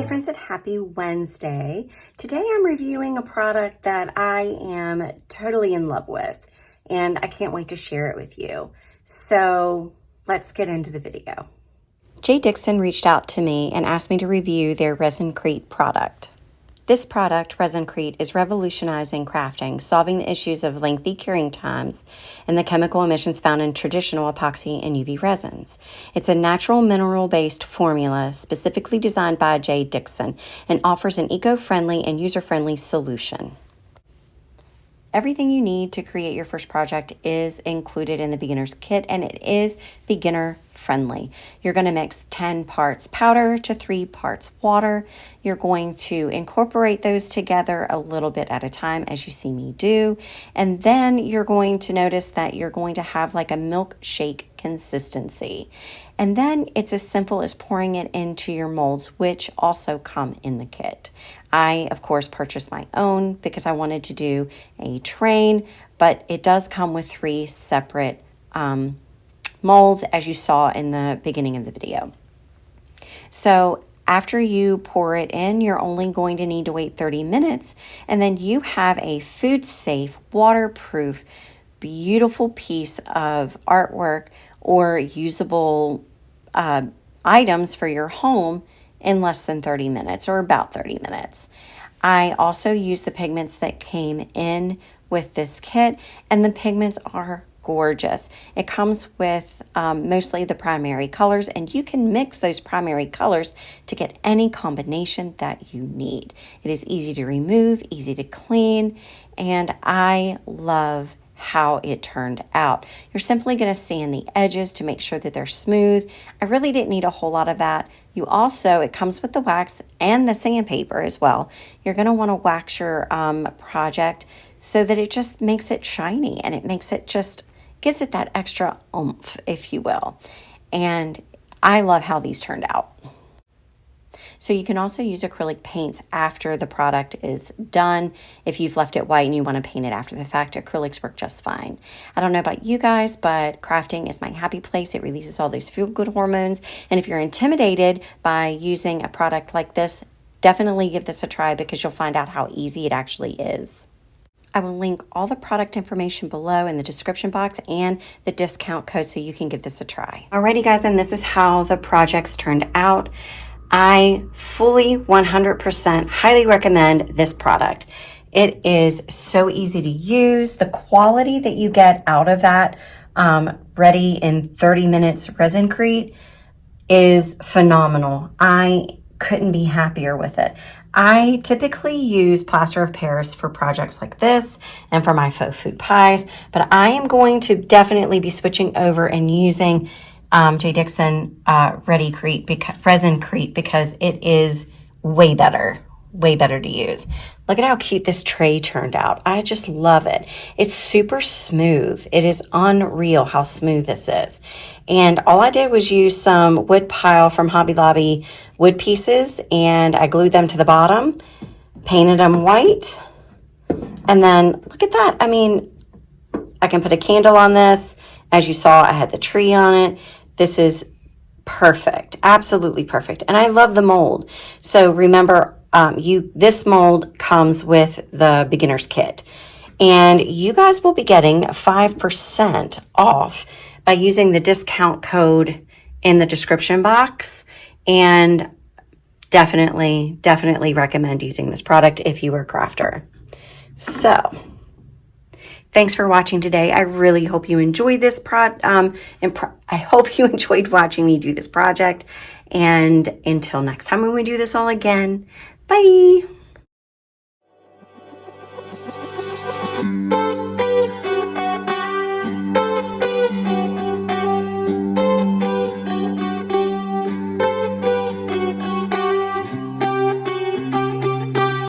Hey friends, and happy Wednesday. Today I'm reviewing a product that I am totally in love with, and I can't wait to share it with you. So let's get into the video. JDICTION reached out to me and asked me to review their ResinCrete product. This product, ResinCrete, is revolutionizing crafting, solving the issues of lengthy curing times and the chemical emissions found in traditional epoxy and UV resins. It's a natural mineral-based formula specifically designed by JDICTION and offers an eco-friendly and user-friendly solution. Everything you need to create your first project is included in the beginner's kit, and it is beginner friendly. You're going to mix 10 parts powder to 3 parts water. You're going to incorporate those together a little bit at a time, as you see me do. And then you're going to notice that you're going to have like a milkshake consistency. And then it's as simple as pouring it into your molds, which also come in the kit. I, of course, purchased my own because I wanted to do a train, but it does come with 3 separate molds, as you saw in the beginning of the video. So after you pour it in, you're only going to need to wait 30 minutes, and then you have a food-safe, waterproof, beautiful piece of artwork or usable items for your home in less than 30 minutes or about 30 minutes. I also used the pigments that came in with this kit, and the pigments are gorgeous. It comes with mostly the primary colors, and you can mix those primary colors to get any combination that you need. It is easy to remove, easy to clean, and I love how it turned out. You're simply going to sand the edges to make sure that they're smooth. I really didn't need a whole lot of that. You also, it comes with the wax and the sandpaper as well. You're going to want to wax your project so that it just makes it shiny, and it makes it just, gives it that extra oomph, if you will. And I love how these turned out. So you can also use acrylic paints after the product is done. If you've left it white and you want to paint it after the fact, acrylics work just fine. I don't know about you guys, but crafting is my happy place. It releases all those feel-good hormones. And if you're intimidated by using a product like this, definitely give this a try because you'll find out how easy it actually is. I will link all the product information below in the description box and the discount code so you can give this a try. Alrighty guys, and this is how the projects turned out. I fully 100% highly recommend this product. It is so easy to use. The quality that you get out of that ready in 30 minutes ResinCrete is phenomenal. I couldn't be happier with it. I typically use plaster of Paris for projects like this and for my faux food pies, but I am going to definitely be switching over and using JDICTION ResinCrete because it is way better to use. Look at how cute this tray turned out. I just love it. It's super smooth. It is unreal how smooth this is. And all I did was use some wood pile from Hobby Lobby wood pieces, and I glued them to the bottom, painted them white, and then look at that. I mean, I can put a candle on this. As you saw, I had the tree on it. This is perfect, absolutely perfect. And I love the mold. So remember, this mold comes with the beginner's kit. And you guys will be getting 5% off by using the discount code in the description box. And definitely recommend using this product if you are a crafter. So thanks for watching today. I really hope you enjoyed this I hope you enjoyed watching me do this project. And until next time when we do this all again, bye.